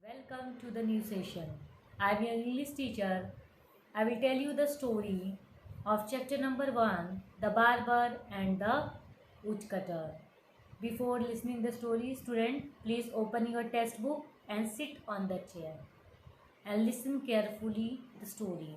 Welcome to the new session. I am your English teacher. I will tell you the story of chapter number 1, The Barber and the Woodcutter. Before listening the story, student, please open your textbook and sit on the chair and listen carefully the story.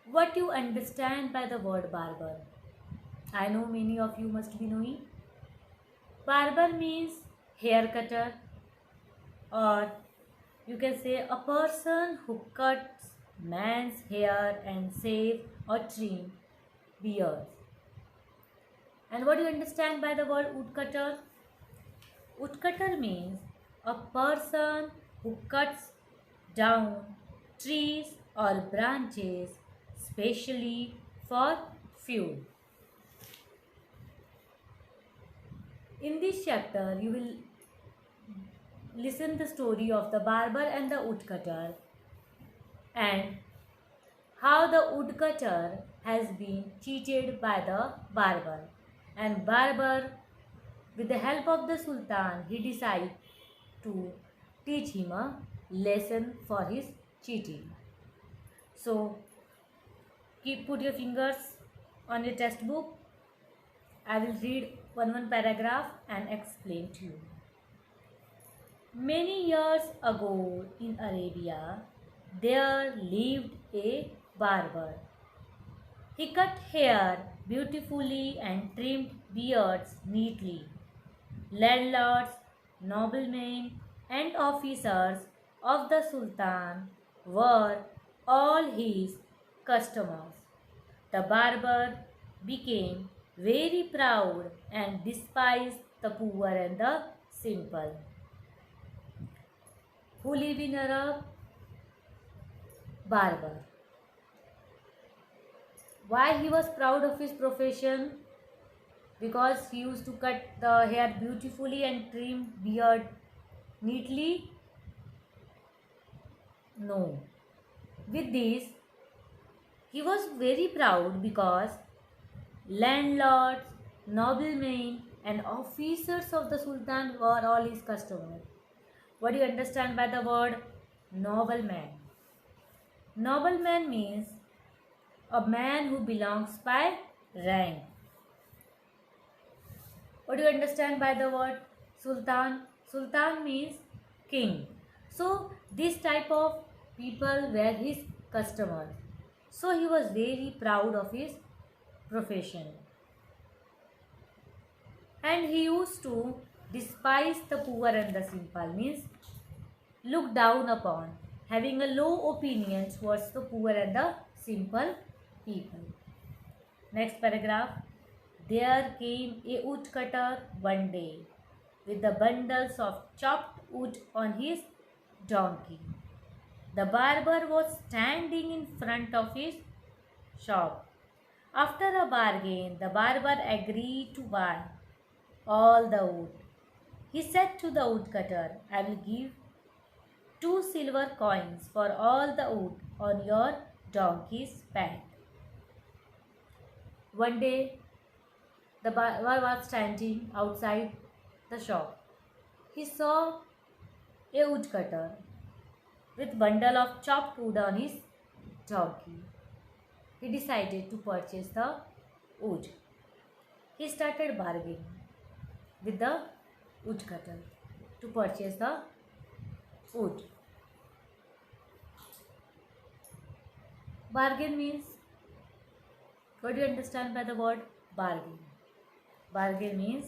What you understand by the word barber? I know many of you must be knowing. Barber means hair cutter, or you can say a person who cuts man's hair and shave or trim beards. And what do you understand by the word woodcutter? Woodcutter means a person who cuts down trees or branches specially for fuel. In this chapter, you will listen the story of the barber and the woodcutter and how the woodcutter has been cheated by the barber, and barber, with the help of the sultan, he decided to teach him a lesson for his cheating. So put your fingers on your textbook. I will read one paragraph and explain to you. Many years ago in Arabia, there lived a barber. He cut hair beautifully and trimmed beards neatly. Landlords, noblemen, and officers of the Sultan were all his customers. The barber became very proud and despised the poor and the simple who live in Arab. Barber. Why he was proud of his profession? Because he used to cut the hair beautifully and trim beard neatly? No. With this, he was very proud because landlords, noblemen, and officers of the Sultan were all his customers. What do you understand by the word nobleman? Nobleman means a man who belongs by rank. What do you understand by the word sultan? Sultan means king. So this type of people were his customers. So he was very proud of his profession. And he used to despise the poor and the simple, means look down upon, having a low opinion towards the poor and the simple people. Next paragraph. There came a woodcutter one day with the bundles of chopped wood on his donkey. The barber was standing in front of his shop. After a bargain, the barber agreed to buy all the wood. He said to the woodcutter, I will give 2 silver coins for all the wood on your donkey's back. One day, the barber was standing outside the shop. He saw a woodcutter with bundle of chopped wood on his donkey. He decided to purchase the wood. He started bargaining with the woodcutter to purchase the wood. Bargain means, what do you understand by the word bargain? Bargain means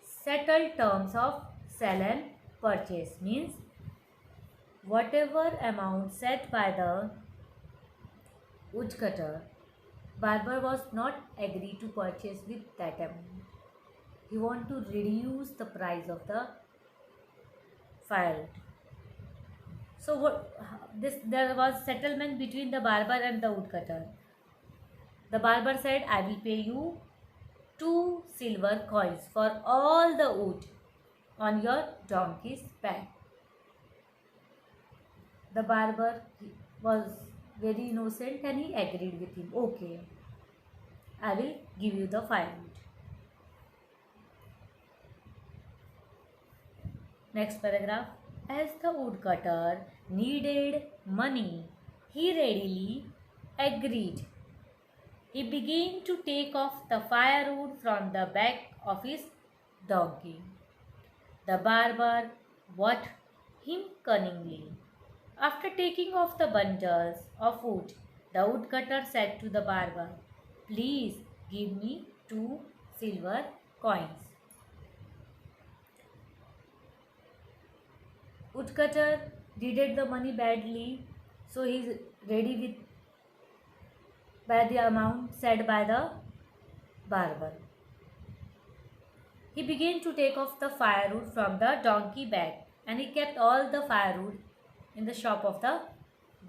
settled terms of sell and purchase, means whatever amount set by the woodcutter, barber was not agree to purchase with that amount. He want to reduce the price of the firewood. So there was settlement between the barber and the woodcutter. The barber said, I will pay you 2 silver coins for all the wood on your donkey's back. The barber was very innocent and he agreed with him. Okay, I will give you the 5 wood. Next paragraph. As the woodcutter needed money, he readily agreed. He began to take off the firewood from the back of his donkey. The barber watched him cunningly. After taking off the bundles of wood, the woodcutter said to the barber, "Please give me 2 silver coins." Woodcutter needed the money badly, so he is ready with by the amount said by the barber. He began to take off the firewood from the donkey back, and he kept all the firewood in the shop of the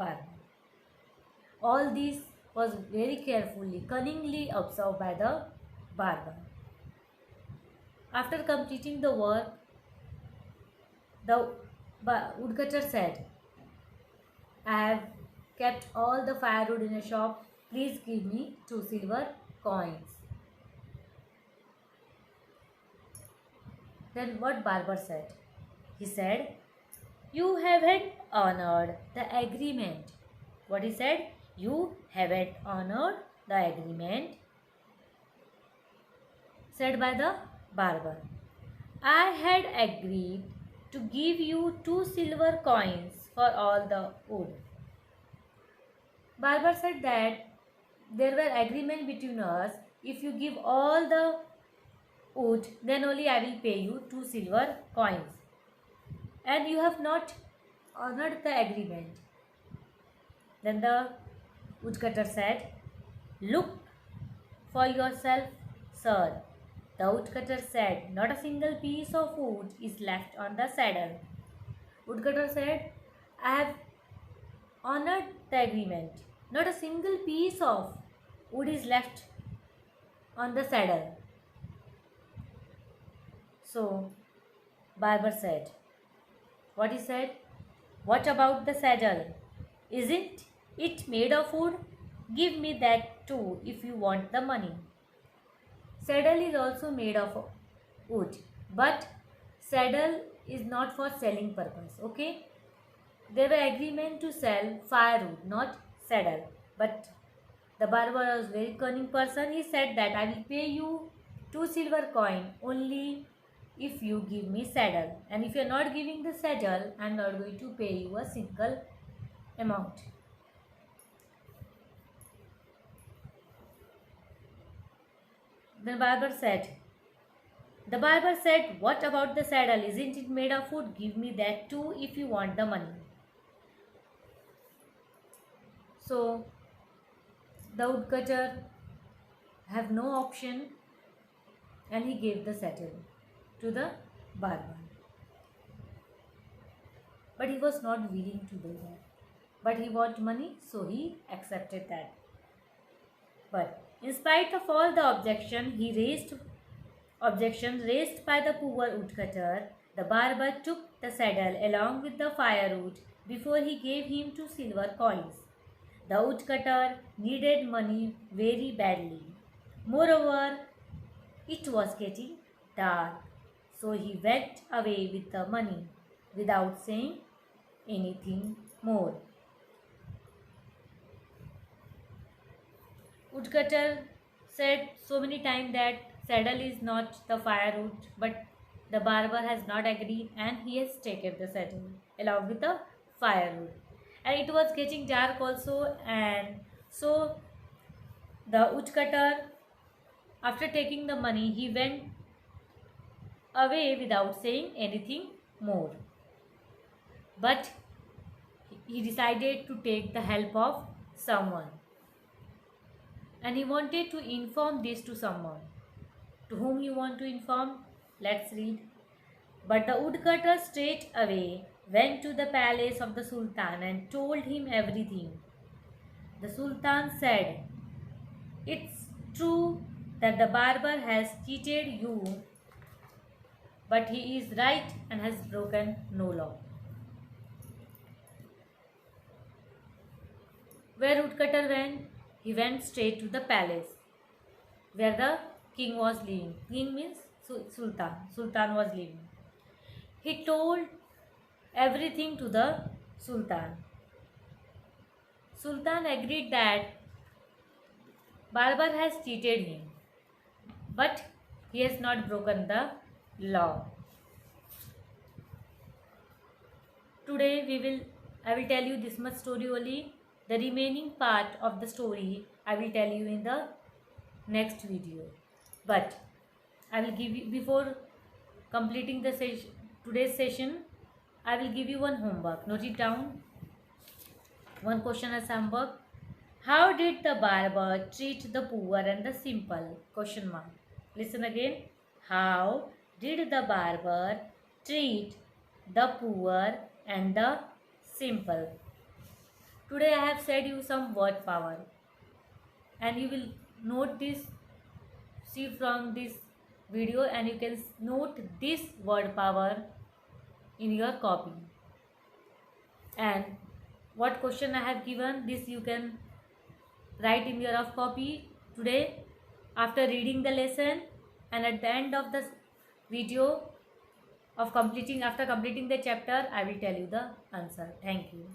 barber. All this was very carefully, cunningly observed by the barber. After completing the work, the woodcutter said, "I have kept all the firewood in a shop. Please give me 2 silver coins." Then what barber said? He said, "You haven't honored the agreement." What he said? "You haven't honored the agreement," said by the barber. "I had agreed to give you 2 silver coins for all the wood." Barber said that there were agreement between us. If you give all the wood, then only I will pay you 2 silver coins. And you have not honored the agreement. Then the woodcutter said, "Look for yourself, sir." The woodcutter said, "Not a single piece of wood is left on the saddle." Woodcutter said, "I have honored the agreement. Not a single piece of wood is left on the saddle." So, barber said, what he said? "What about the saddle? Isn't it made of wood? Give me that too if you want the money." Saddle is also made of wood, but saddle is not for selling purpose. Okay, they were agreement to sell firewood, not saddle. But the barber was very cunning person. He said that I will pay you 2 silver coin only if you give me saddle, and if you are not giving the saddle, I am not going to pay you a single amount. The barber said, "What about the saddle? Isn't it made of wood? Give me that too if you want the money." So the woodcutter have no option, and he gave the saddle to the barber. But he was not willing to do that. But he wanted money, so he accepted that. But in spite of all the objections raised by the poor woodcutter, the barber took the saddle along with the firewood before he gave him 2 silver coins. The woodcutter needed money very badly. Moreover, it was getting dark, so he went away with the money without saying anything more. Woodcutter said so many times that saddle is not the firewood, but the barber has not agreed and he has taken the saddle along with the firewood. And it was getting dark also, and so the woodcutter, after taking the money, he went away without saying anything more. But he decided to take the help of someone, and he wanted to inform this to someone. To whom he want to inform? Let's read. But the woodcutter straight away went to the palace of the Sultan and told him everything. The Sultan said, "It's true that the barber has cheated you, but he is right and has broken no law." Where woodcutter went? He went straight to the palace where the king was living. King means Sultan. Sultan was living. He told everything to the Sultan. Sultan agreed that Barbar has cheated him, but he has not broken the law. Today I will tell you this much story only. The remaining part of the story I will tell you in the next video. But I will give you, before completing the today's session, I will give you one homework. Note it down. One question as homework. How did the barber treat the poor and the simple? Question mark. Listen again. How did the barber treat the poor and the simple? Today I have said you some word power, and you will note this, see from this video, and you can note this word power in your copy. And what question I have given, this you can write in your rough copy today after reading the lesson, and at the end of the video of after completing the chapter, I will tell you the answer. Thank you.